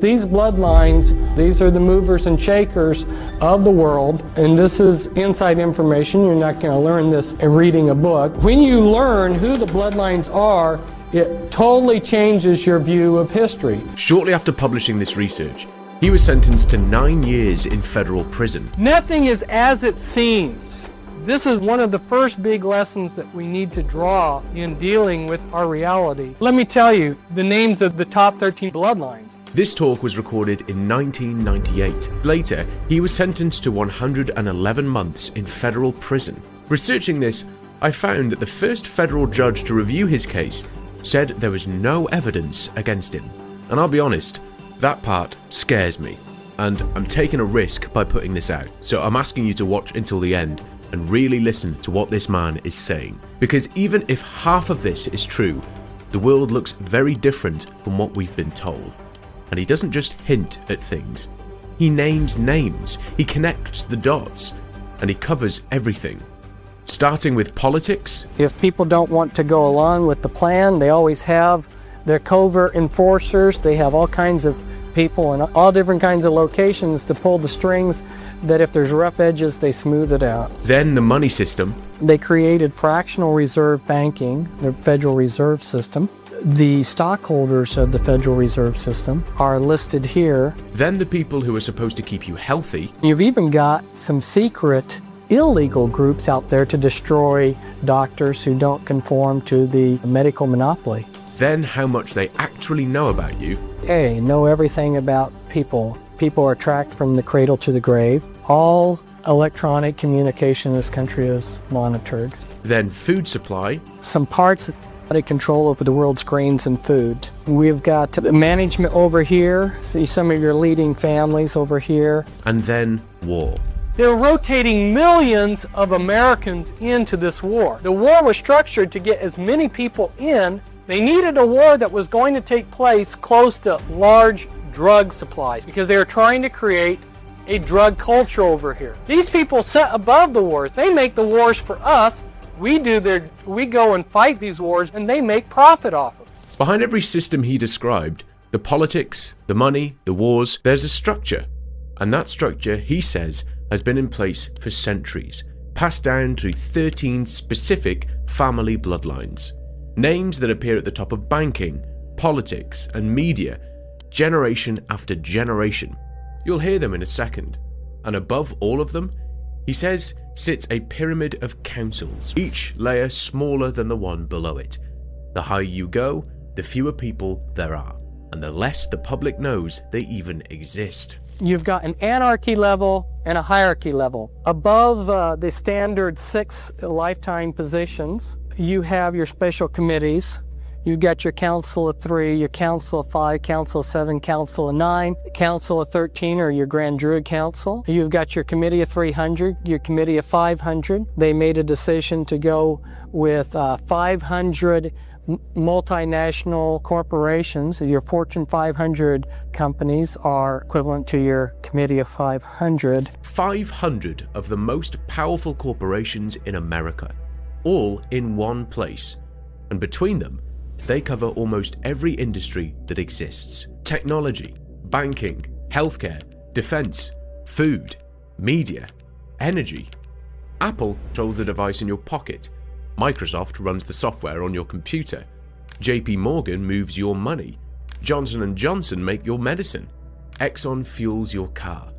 These bloodlines, these are the movers and shakers of the world, and this is inside information. You're not going to learn this in reading a book. When you learn who the bloodlines are, it totally changes your view of history. Shortly after publishing this research, he was sentenced to 9 years in federal prison. Nothing is as it seems. This is one of the first big lessons that we need to draw in dealing with our reality. Let me tell you the names of the top 13 bloodlines. This talk was recorded in 1998. Later, he was sentenced to 111 months in federal prison. Researching this, I found that the first federal judge to review his case said there was no evidence against him. And I'll be honest, that part scares me. And I'm taking a risk by putting this out. So I'm asking you to watch until the end and really listen to what this man is saying. Because even if half of this is true, the world looks very different from what we've been told. And he doesn't just hint at things. He names names, he connects the dots, and he covers everything. Starting with politics. If people don't want to go along with the plan, they always have their covert enforcers. They have all kinds of people in all different kinds of locations to pull the strings, that if there's rough edges, they smooth it out. Then the money system. They created fractional reserve banking, the Federal Reserve System. The stockholders of the Federal Reserve System are listed here. Then the people who are supposed to keep you healthy. You've even got some secret illegal groups out there to destroy doctors who don't conform to the medical monopoly. Then how much they actually know about you. Hey, know everything about people. People are tracked from the cradle to the grave. All electronic communication in this country is monitored. Then food supply. Some parts of control over the world's grains and food. We've got the management over here. See some of your leading families over here. And then war. They're rotating millions of Americans into this war. The war was structured to get as many people in. They needed a war that was going to take place close to large drug supplies because they were trying to create a drug culture over here. These people sit above the wars. They make the wars for us. We go and fight these wars, and they make profit off of it. Behind every system he described, the politics, the money, the wars, there's a structure. And that structure, he says, has been in place for centuries, passed down through 13 specific family bloodlines. Names that appear at the top of banking, politics, and media, generation after generation. You'll hear them in a second. And above all of them, he says, sits a pyramid of councils, each layer smaller than the one below it. The higher you go, the fewer people there are, and the less the public knows they even exist. You've got an anarchy level and a hierarchy level. Above the standard 6 lifetime positions, you have your special committees. You've got your council of 3, your council of 5, council of 7, council of 9, council of 13, or your Grand Druid Council. You've got your committee of 300, your committee of 500. They made a decision to go with 500 multinational corporations. Your Fortune 500 companies are equivalent to your committee of 500. 500 of the most powerful corporations in America, all in one place. And between them, they cover almost every industry that exists. Technology, banking, healthcare, defense, food, media, energy. Apple controls the device in your pocket. Microsoft runs the software on your computer. JP Morgan moves your money. Johnson & Johnson make your medicine. Exxon fuels your car.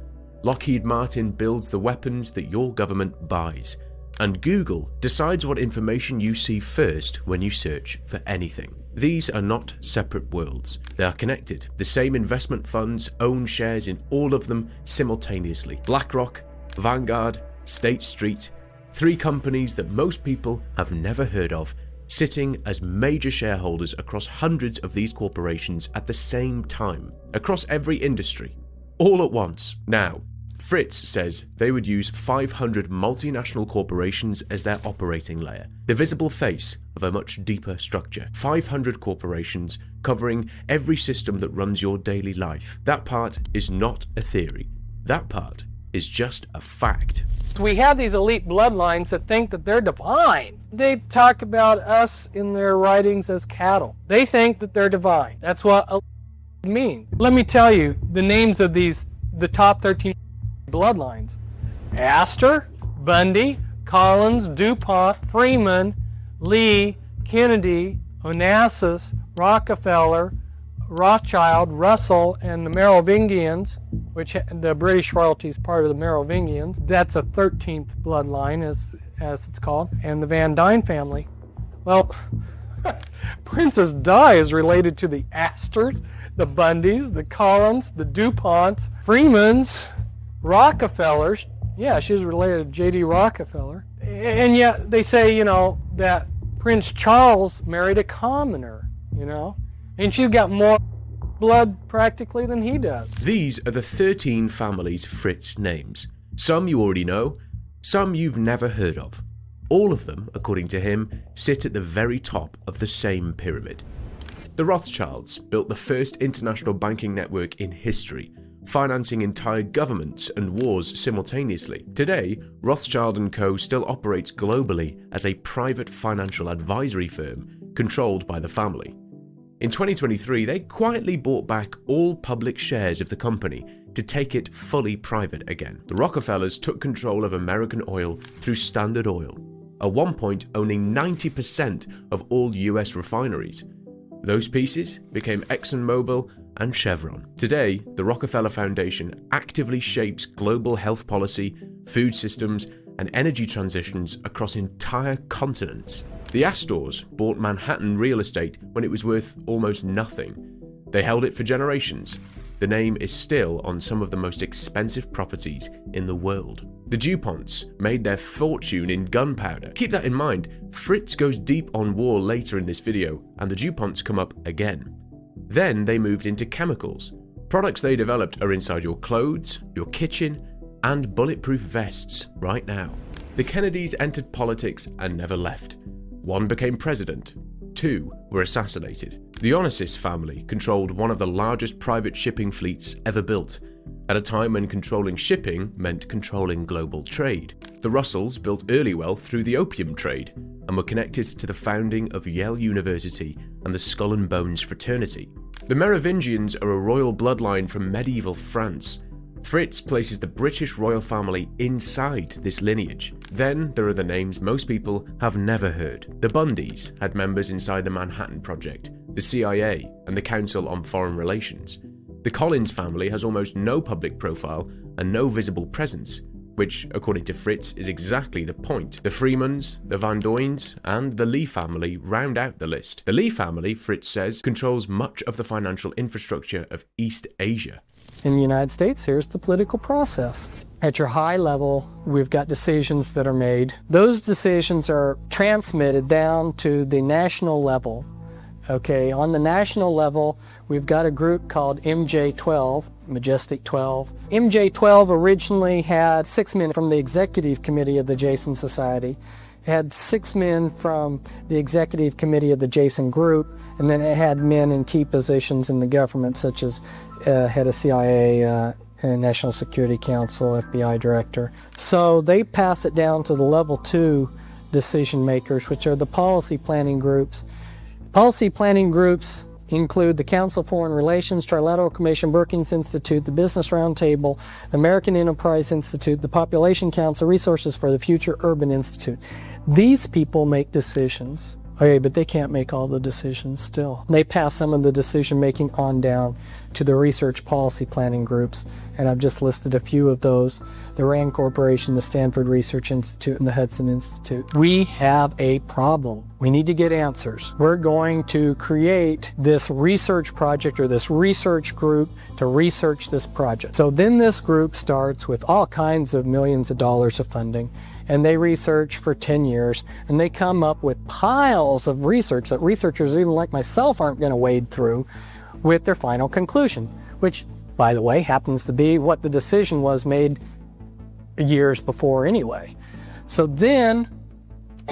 Lockheed Martin builds the weapons that your government buys. And Google decides what information you see first when you search for anything. These are not separate worlds. They are connected. The same investment funds own shares in all of them simultaneously. BlackRock, Vanguard, State Street, 3 companies that most people have never heard of, sitting as major shareholders across hundreds of these corporations at the same time, across every industry, all at once. Now, Fritz says they would use 500 multinational corporations as their operating layer, the visible face of a much deeper structure. 500 corporations covering every system that runs your daily life. That part is not a theory. That part is just a fact. We have these elite bloodlines that think that they're divine. They talk about us in their writings as cattle. They think that they're divine. That's what mean? Let me tell you the names of the top 13 bloodlines. Astor, Bundy, Collins, DuPont, Freeman, Lee, Kennedy, Onassis, Rockefeller, Rothschild, Russell, and the Merovingians, which the British royalty is part of the Merovingians. That's a 13th bloodline, as it's called, and the Van Dyne family. Well, Princess Di is related to the Astors, the Bundys, the Collins, the DuPonts, Freemans, Rockefellers. Yeah, she's related to J.D. Rockefeller. And yet they say, that Prince Charles married a commoner, and she's got more blood practically than he does. These are the 13 families Fritz names. Some you already know, some you've never heard of. All of them, according to him, sit at the very top of the same pyramid. The Rothschilds built the first international banking network in history, financing entire governments and wars simultaneously. Today, Rothschild & Co. still operates globally as a private financial advisory firm controlled by the family. In 2023, they quietly bought back all public shares of the company to take it fully private again. The Rockefellers took control of American oil through Standard Oil, at one point owning 90% of all US refineries. Those pieces became ExxonMobil and Chevron. Today, the Rockefeller Foundation actively shapes global health policy, food systems, and energy transitions across entire continents. The Astors bought Manhattan real estate when it was worth almost nothing. They held it for generations. The name is still on some of the most expensive properties in the world. The DuPonts made their fortune in gunpowder. Keep that in mind, Fritz goes deep on war later in this video, and the DuPonts come up again. Then they moved into chemicals. Products they developed are inside your clothes, your kitchen, and bulletproof vests right now. The Kennedys entered politics and never left. One became president. Two were assassinated. The Onassis family controlled one of the largest private shipping fleets ever built, at a time when controlling shipping meant controlling global trade. The Russells built early wealth through the opium trade and were connected to the founding of Yale University and the Skull and Bones fraternity. The Merovingians are a royal bloodline from medieval France. Fritz places the British royal family inside this lineage. Then there are the names most people have never heard. The Bundys had members inside the Manhattan Project, the CIA, and the Council on Foreign Relations. The Collins family has almost no public profile and no visible presence, which, according to Fritz, is exactly the point. The Freemans, the Van Doynes, and the Lee family round out the list. The Lee family, Fritz says, controls much of the financial infrastructure of East Asia. In the United States, here's the political process. At your high level, we've got decisions that are made. Those decisions are transmitted down to the national level. Okay, on the national level, we've got a group called MJ-12, Majestic 12. MJ-12 originally had 6 men from the executive committee of the Jason Society. It had 6 men from the executive committee of the Jason Group, and then it had men in key positions in the government, such as head of CIA, National Security Council, FBI director. So they pass it down to the level 2 decision makers, which are the policy planning groups. Policy planning groups include the Council of Foreign Relations, Trilateral Commission, Brookings Institute, the Business Roundtable, American Enterprise Institute, the Population Council, Resources for the Future, Urban Institute. These people make decisions. Okay, but they can't make all the decisions still. They pass some of the decision making on down to the research policy planning groups, and I've just listed a few of those. The RAND Corporation, the Stanford Research Institute, and the Hudson Institute. We have a problem. We need to get answers. We're going to create this research project or this research group to research this project. So then this group starts with all kinds of millions of dollars of funding, and they research for 10 years, and they come up with piles of research that researchers even like myself aren't going to wade through with their final conclusion, which, by the way, happens to be what the decision was made years before anyway. So then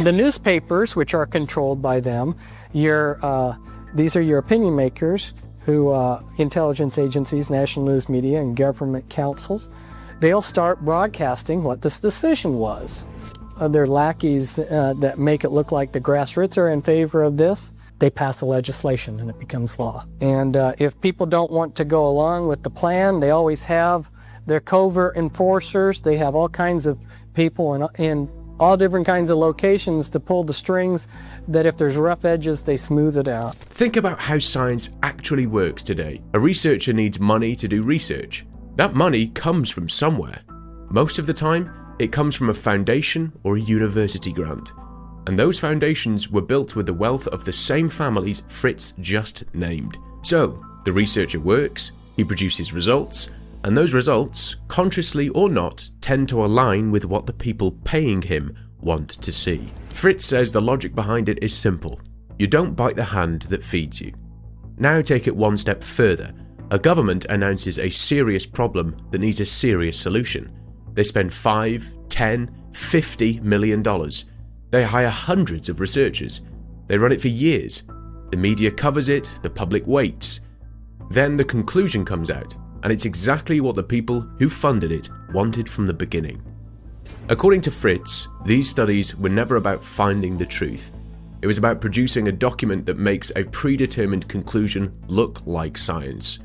the newspapers, which are controlled by them, these are your opinion makers, who intelligence agencies, national news media, and government councils, they'll start broadcasting what this decision was. They're lackeys that make it look like the grassroots are in favor of this. they pass the legislation and it becomes law. And if people don't want to go along with the plan, they always have their covert enforcers. They have all kinds of people in all different kinds of locations to pull the strings, that if there's rough edges, they smooth it out. Think about how science actually works today. A researcher needs money to do research. That money comes from somewhere. Most of the time, it comes from a foundation or a university grant. And those foundations were built with the wealth of the same families Fritz just named. So, the researcher works, he produces results, and those results, consciously or not, tend to align with what the people paying him want to see. Fritz says the logic behind it is simple. You don't bite the hand that feeds you. Now take it one step further. A government announces a serious problem that needs a serious solution. They spend $5, $10, $50 million. They hire hundreds of researchers. They run it for years. The media covers it, the public waits. Then the conclusion comes out, and it's exactly what the people who funded it wanted from the beginning. According to Fritz, these studies were never about finding the truth. It was about producing a document that makes a predetermined conclusion look like science.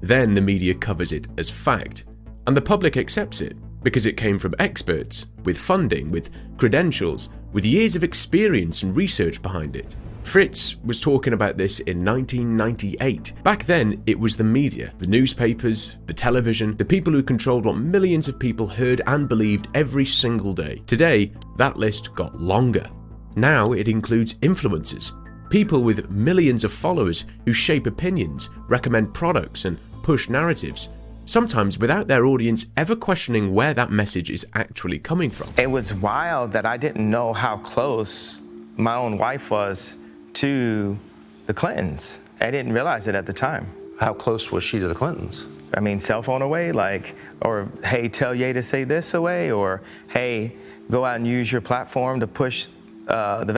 Then the media covers it as fact, and the public accepts it because it came from experts, with funding, with credentials, with years of experience and research behind it. Fritz was talking about this in 1998. Back then, it was the media, the newspapers, the television, the people who controlled what millions of people heard and believed every single day. Today, that list got longer. Now it includes influencers, people with millions of followers who shape opinions, recommend products, and push narratives, sometimes without their audience ever questioning where that message is actually coming from. It was wild that I didn't know how close my own wife was to the Clintons. I didn't realize it at the time. How close was she to the Clintons? I mean, cell phone away, like, or hey, tell Ye to say this away, or hey, go out and use your platform to push the.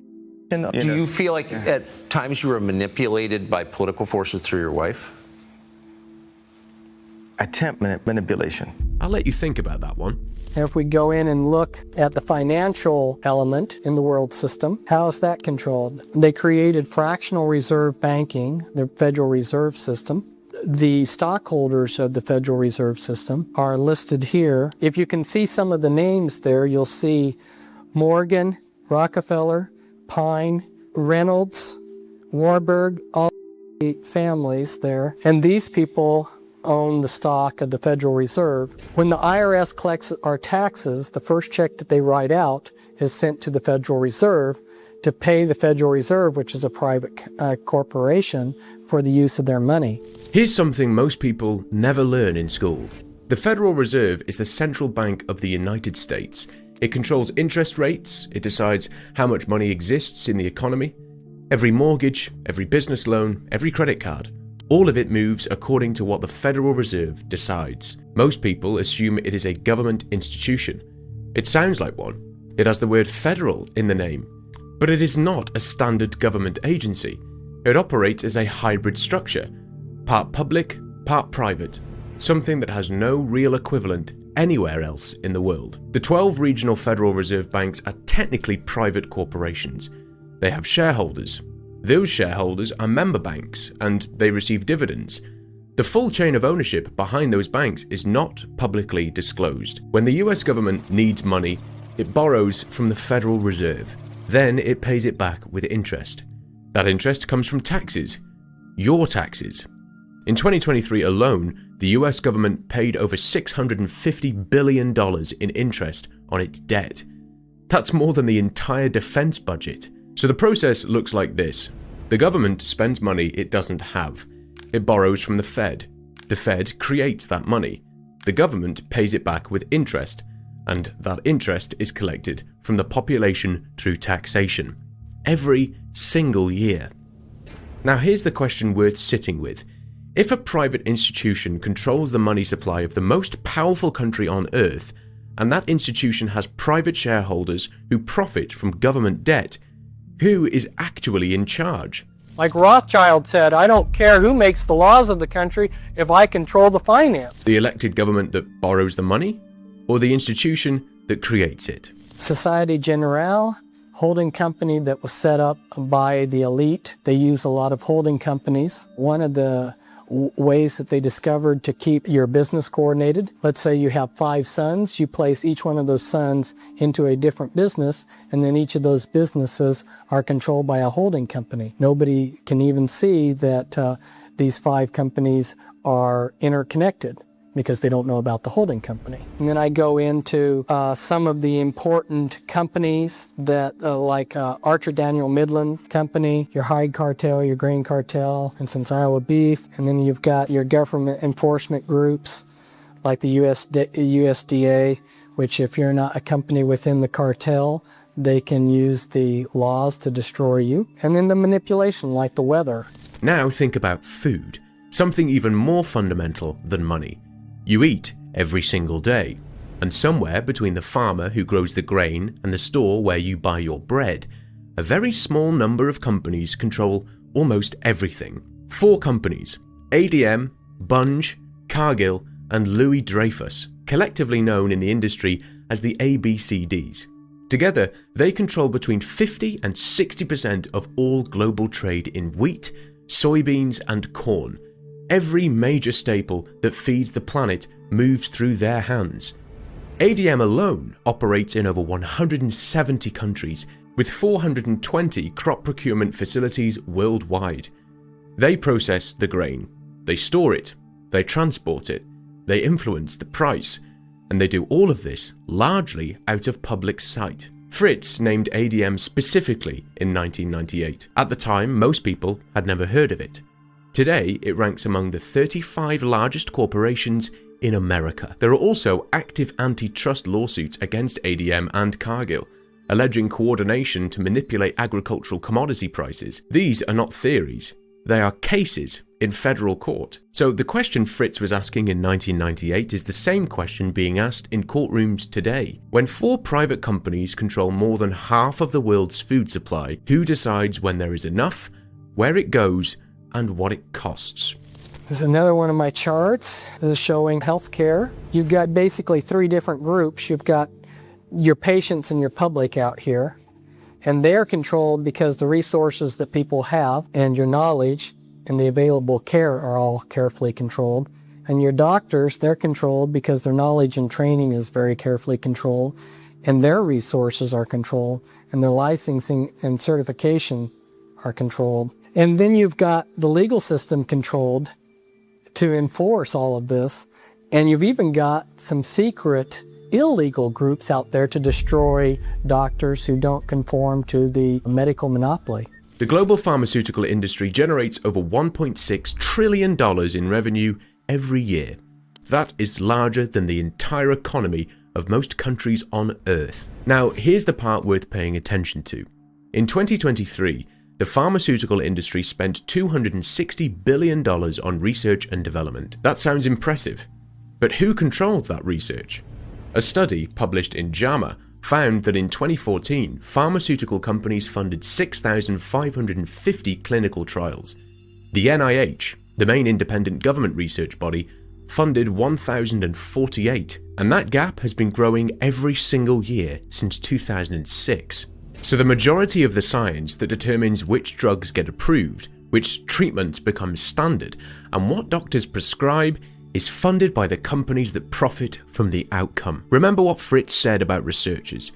Do you feel like at times you were manipulated by political forces through your wife? Attempt manipulation. I'll let you think about that one. If we go in and look at the financial element in the world system, how is that controlled? They created fractional reserve banking, the Federal Reserve System. The stockholders of the Federal Reserve System are listed here. If you can see some of the names there, you'll see Morgan, Rockefeller, Pine, Reynolds, Warburg, all the families there. And these people own the stock of the Federal Reserve. When the IRS collects our taxes, the first check that they write out is sent to the Federal Reserve to pay the Federal Reserve, which is a private corporation, for the use of their money. Here's something most people never learn in school. The Federal Reserve is the central bank of the United States. It controls interest rates, it decides how much money exists in the economy. Every mortgage, every business loan, every credit card, all of it moves according to what the Federal Reserve decides. Most people assume it is a government institution. It sounds like one. It has the word federal in the name. But it is not a standard government agency. It operates as a hybrid structure, part public, part private, something that has no real equivalent anywhere else in the world. The 12 regional Federal Reserve banks are technically private corporations. They have shareholders. Those shareholders are member banks, and they receive dividends. The full chain of ownership behind those banks is not publicly disclosed. When the US government needs money, it borrows from the Federal Reserve. Then it pays it back with interest. That interest comes from taxes. Your taxes. In 2023 alone, the US government paid over $650 billion in interest on its debt. That's more than the entire defense budget. So the process looks like this. The government spends money it doesn't have. It borrows from the Fed. The Fed creates that money. The government pays it back with interest, and that interest is collected from the population through taxation. Every single year. Now here's the question worth sitting with. If a private institution controls the money supply of the most powerful country on earth, and that institution has private shareholders who profit from government debt, who is actually in charge? Like Rothschild said, I don't care who makes the laws of the country if I control the finance. The elected government that borrows the money, or the institution that creates it? Societe Generale, holding company that was set up by the elite. They use a lot of holding companies. One of the ways that they discovered to keep your business coordinated, let's say you have 5 sons, you place each one of those sons into a different business, and then each of those businesses are controlled by a holding company. Nobody can even see that these 5 companies are interconnected, because they don't know about the holding company. And then I go into some of the important companies that like Archer Daniel Midland Company, your hide cartel, your grain cartel, and since Iowa beef. And then you've got your government enforcement groups like the USDA, which if you're not a company within the cartel, they can use the laws to destroy you. And then the manipulation like the weather. Now think about food, something even more fundamental than money. You eat every single day, and somewhere between the farmer who grows the grain and the store where you buy your bread, a very small number of companies control almost everything. 4 companies, ADM, Bunge, Cargill, and Louis Dreyfus, collectively known in the industry as the ABCDs. Together, they control between 50 and 60% of all global trade in wheat, soybeans, and corn. Every major staple that feeds the planet moves through their hands. ADM alone operates in over 170 countries with 420 crop procurement facilities worldwide. They process the grain, they store it, they transport it, they influence the price, and they do all of this largely out of public sight. Fritz named ADM specifically in 1998. At the time, most people had never heard of it. Today, it ranks among the 35 largest corporations in America. There are also active antitrust lawsuits against ADM and Cargill, alleging coordination to manipulate agricultural commodity prices. These are not theories, they are cases in federal court. So the question Fritz was asking in 1998 is the same question being asked in courtrooms today. When 4 private companies control more than half of the world's food supply, who decides when there is enough, where it goes, and what it costs? This is another one of my charts. This is showing healthcare. You've got basically 3 different groups. You've got your patients and your public out here, and they're controlled because the resources that people have and your knowledge and the available care are all carefully controlled. And your doctors, they're controlled because their knowledge and training is very carefully controlled, and their resources are controlled, and their licensing and certification are controlled. And then you've got the legal system controlled to enforce all of this. And you've even got some secret illegal groups out there to destroy doctors who don't conform to the medical monopoly. The global pharmaceutical industry generates over $1.6 trillion in revenue every year. That is larger than the entire economy of most countries on Earth. Now, here's the part worth paying attention to. In 2023, the pharmaceutical industry spent $260 billion on research and development. That sounds impressive, but who controls that research? A study published in JAMA found that in 2014, pharmaceutical companies funded 6,550 clinical trials. The NIH, the main independent government research body, funded 1,048, and that gap has been growing every single year since 2006. So the majority of the science that determines which drugs get approved, which treatments become standard, and what doctors prescribe is funded by the companies that profit from the outcome. Remember what Fritz said about researchers,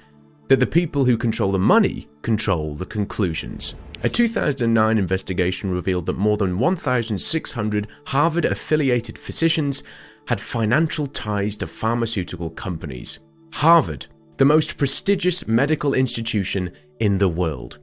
that the people who control the money control the conclusions. A 2009 investigation revealed that more than 1,600 Harvard-affiliated physicians had financial ties to pharmaceutical companies. Harvard, the most prestigious medical institution in the world.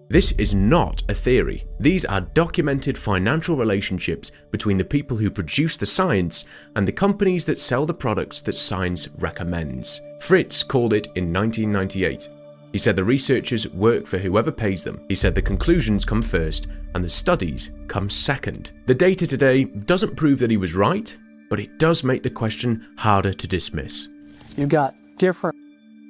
This is not a theory. These are documented financial relationships between the people who produce the science and the companies that sell the products that science recommends. Fritz called it in 1998. He said the researchers work for whoever pays them. He said the conclusions come first and the studies come second. The data today doesn't prove that he was right, but it does make the question harder to dismiss. You've got different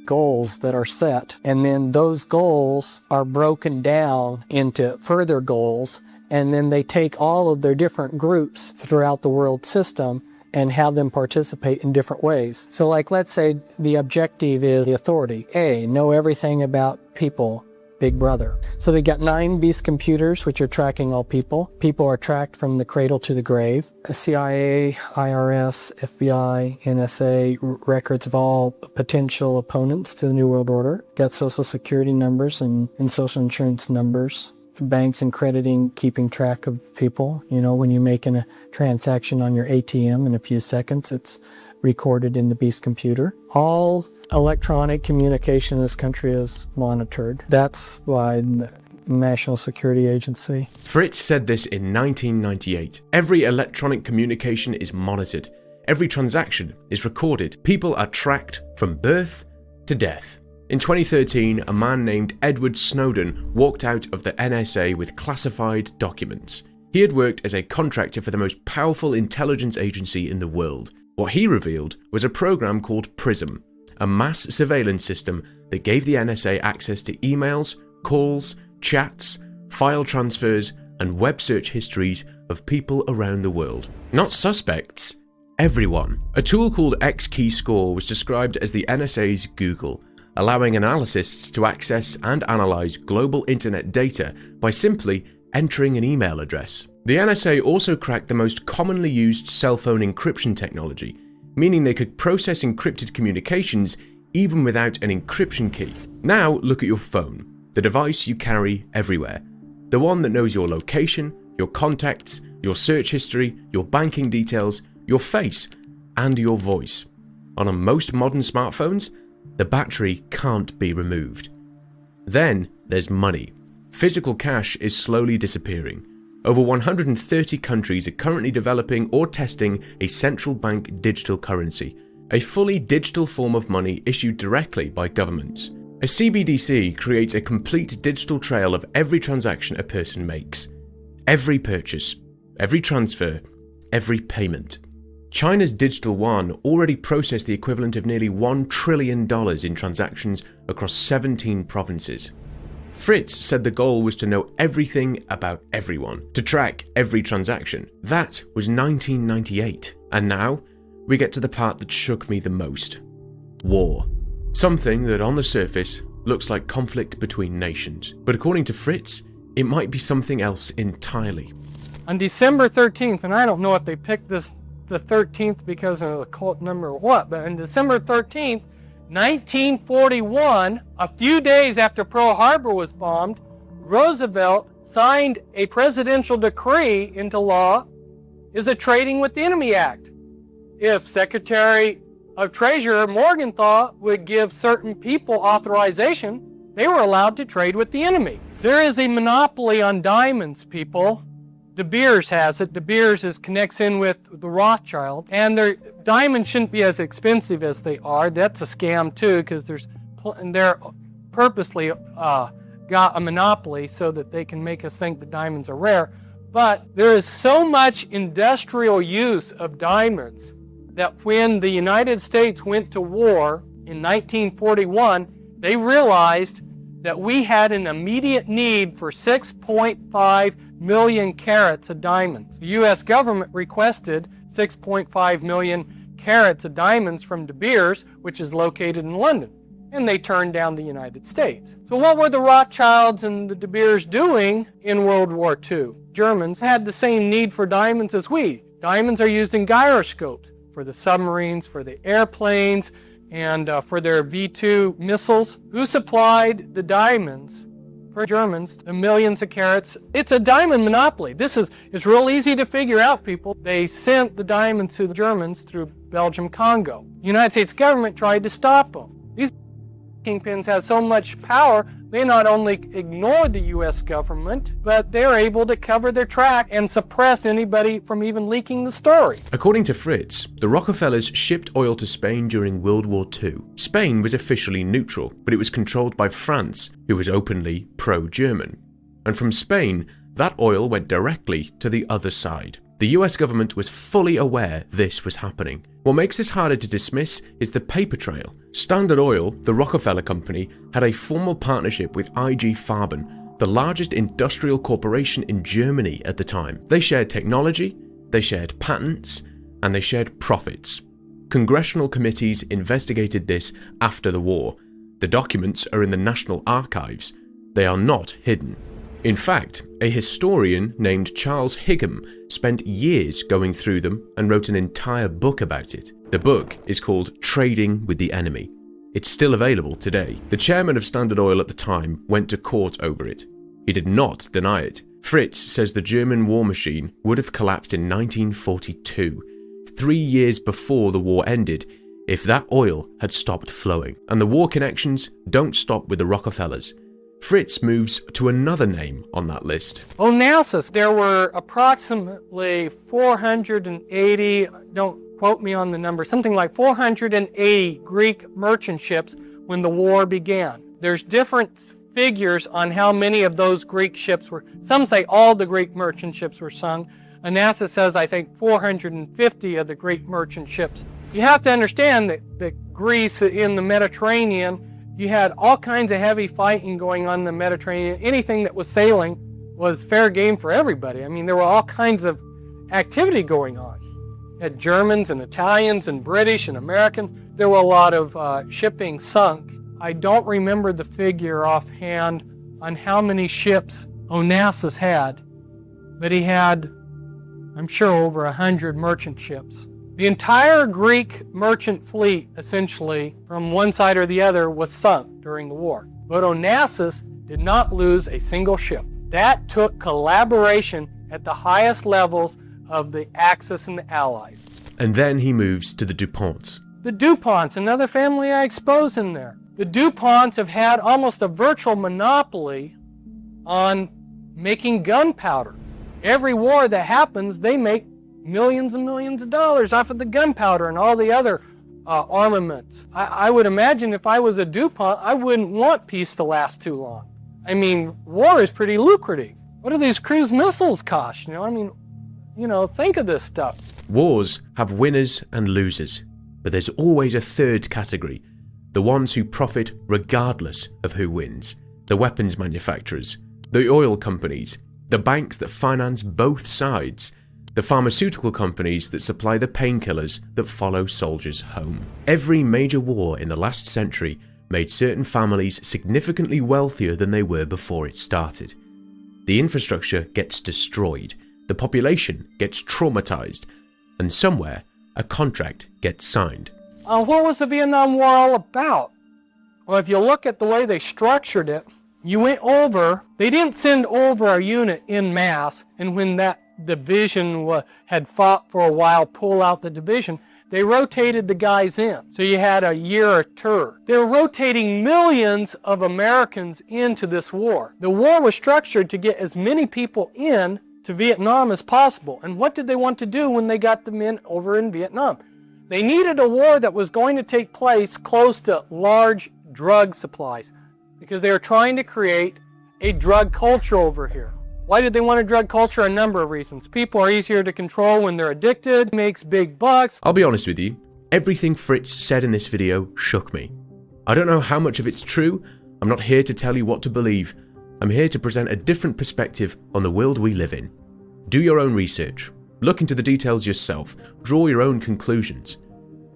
goals that are set, and then those goals are broken down into further goals, and then they take all of their different groups throughout the world system and have them participate in different ways. So like, let's say the objective is the authority. A, know everything about people. Big Brother. So they got 9 beast computers, which are tracking all people. People are tracked from the cradle to the grave. CIA, IRS, FBI, NSA, records of all potential opponents to the New World Order. Got social security numbers and social insurance numbers. Banks and crediting, keeping track of people. You know, when you're making a transaction on your ATM in a few seconds, it's recorded in the beast computer. All electronic communication in this country is monitored. That's why the National Security Agency. Fritz said this in 1998. Every electronic communication is monitored. Every transaction is recorded. People are tracked from birth to death. In 2013, a man named Edward Snowden walked out of the NSA with classified documents. He had worked as a contractor for the most powerful intelligence agency in the world. What he revealed was a program called Preso, a mass surveillance system that gave the NSA access to emails, calls, chats, file transfers, and web search histories of people around the world. Not suspects, everyone. A tool called X-Keyscore was described as the NSA's Google, allowing analysts to access and analyze global internet data by simply entering an email address. The NSA also cracked the most commonly used cell phone encryption technology, meaning they could process encrypted communications even without an encryption key. Now look at your phone, the device you carry everywhere. The one that knows your location, your contacts, your search history, your banking details, your face, and your voice. On most modern smartphones, the battery can't be removed. Then there's money. Physical cash is slowly disappearing. Over 130 countries are currently developing or testing a central bank digital currency, a fully digital form of money issued directly by governments. A CBDC creates a complete digital trail of every transaction a person makes, every purchase, every transfer, every payment. China's digital yuan already processed the equivalent of nearly $1 trillion in transactions across 17 provinces. Fritz said the goal was to know everything about everyone, to track every transaction. That was 1998. And now, we get to the part that shook me the most. War. Something that on the surface looks like conflict between nations. But according to Fritz, it might be something else entirely. On December 13th, and I don't know if they picked the 13th because of the cult number or what, but on December 13th, 1941, a few days after Pearl Harbor was bombed, Roosevelt signed a presidential decree into law, is a Trading with the Enemy Act. If Secretary of Treasury Morgenthau would give certain people authorization, they were allowed to trade with the enemy. There is a monopoly on diamonds, people. De Beers has it. De Beers connects in with the Rothschilds, and their diamonds shouldn't be as expensive as they are. That's a scam too, because they're purposely got a monopoly so that they can make us think that diamonds are rare. But there is so much industrial use of diamonds that when the United States went to war in 1941, they realized that we had an immediate need for 6.5 million carats of diamonds. The U.S. government requested 6.5 million carats of diamonds from De Beers, which is located in London, and they turned down the United States. So what were the Rothschilds and the De Beers doing in World War II? Germans had the same need for diamonds as we. Diamonds are used in gyroscopes for the submarines, for the airplanes, and for their V-2 missiles. Who supplied the diamonds for Germans, the millions of carats? It's a diamond monopoly. It's real easy to figure out, people. They sent the diamonds to the Germans through Belgium, Congo. The United States government tried to stop them. These kingpins have so much power, they not only ignored the U.S. government, but they're able to cover their track and suppress anybody from even leaking the story. According to Fritz, the Rockefellers shipped oil to Spain during World War II. Spain was officially neutral, but it was controlled by France, who was openly pro-German. And from Spain, that oil went directly to the other side. The US government was fully aware this was happening. What makes this harder to dismiss is the paper trail. Standard Oil, the Rockefeller company, had a formal partnership with IG Farben, the largest industrial corporation in Germany at the time. They shared technology, they shared patents, and they shared profits. Congressional committees investigated this after the war. The documents are in the National Archives. they are not hidden. In fact, a historian named Charles Higham spent years going through them and wrote an entire book about it. The book is called Trading with the Enemy. It's still available today. The chairman of Standard Oil at the time went to court over it. He did not deny it. Fritz says the German war machine would have collapsed in 1942, 3 years before the war ended, if that oil had stopped flowing. And the war connections don't stop with the Rockefellers. Fritz moves to another name on that list. Onassis. There were approximately 480, don't quote me on the number, something like 480 Greek merchant ships when the war began. There's different figures on how many of those Greek ships were. Some say all the Greek merchant ships were sunk. Onassis says, I think, 450 of the Greek merchant ships. You have to understand that Greece in the Mediterranean, you had all kinds of heavy fighting going on in the Mediterranean. Anything that was sailing was fair game for everybody. I mean, there were all kinds of activity going on. You had Germans and Italians and British and Americans. There were a lot of shipping sunk. I don't remember the figure offhand on how many ships Onassis had, but he had, I'm sure, over 100 merchant ships. The entire Greek merchant fleet, essentially, from one side or the other, was sunk during the war. But Onassis did not lose a single ship. That took collaboration at the highest levels of the Axis and the Allies. And then he moves to the DuPonts. The DuPonts, another family I expose in there. The DuPonts have had almost a virtual monopoly on making gunpowder. Every war that happens, they make millions and millions of dollars off of the gunpowder and all the other armaments. I would imagine if I was a DuPont, I wouldn't want peace to last too long. I mean, war is pretty lucrative. What do these cruise missiles cost? Think of this stuff. Wars have winners and losers, but there's always a third category. The ones who profit regardless of who wins. The weapons manufacturers, the oil companies, the banks that finance both sides, the pharmaceutical companies that supply the painkillers that follow soldiers home. Every major war in the last century made certain families significantly wealthier than they were before it started. The infrastructure gets destroyed, the population gets traumatized, and somewhere a contract gets signed. What was the Vietnam War all about? Well, if you look at the way they structured it, you went over, they didn't send over a unit en masse, and when that division had fought for a while, pull out the division, they rotated the guys in. So you had a year tour. They were rotating millions of Americans into this war. The war was structured to get as many people in to Vietnam as possible. And what did they want to do when they got the men over in Vietnam? They needed a war that was going to take place close to large drug supplies because they were trying to create a drug culture over here. Why did they want a drug culture? A number of reasons. People are easier to control when they're addicted, makes big bucks. I'll be honest with you, everything Fritz said in this video shook me. I don't know how much of it's true. I'm not here to tell you what to believe. I'm here to present a different perspective on the world we live in. Do your own research. Look into the details yourself. Draw your own conclusions.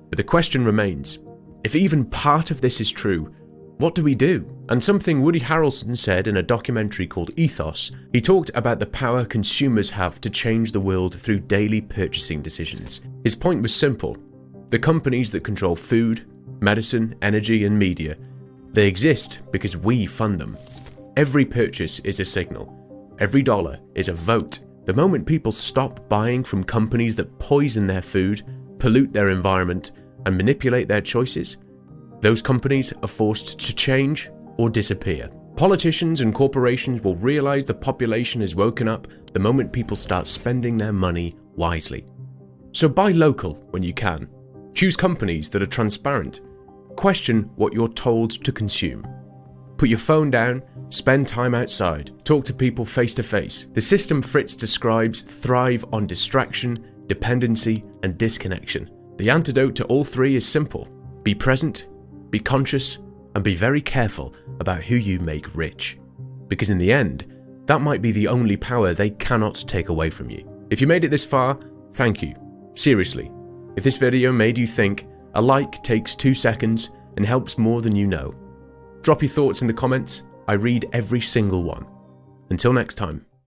But the question remains, if even part of this is true, what do we do? And something Woody Harrelson said in a documentary called Ethos, he talked about the power consumers have to change the world through daily purchasing decisions. His point was simple. The companies that control food, medicine, energy, and media, they exist because we fund them. Every purchase is a signal. Every dollar is a vote. The moment people stop buying from companies that poison their food, pollute their environment, and manipulate their choices, those companies are forced to change or disappear. Politicians and corporations will realize the population is woken up the moment people start spending their money wisely. So buy local when you can. Choose companies that are transparent. Question what you're told to consume. Put your phone down, spend time outside, talk to people face to face. The system Fritz describes thrive on distraction, dependency, and disconnection. The antidote to all three is simple. Be present, be conscious, and be very careful about who you make rich. Because in the end, that might be the only power they cannot take away from you. If you made it this far, thank you. Seriously. If this video made you think, a like takes 2 seconds and helps more than you know. Drop your thoughts in the comments. I read every single one. Until next time.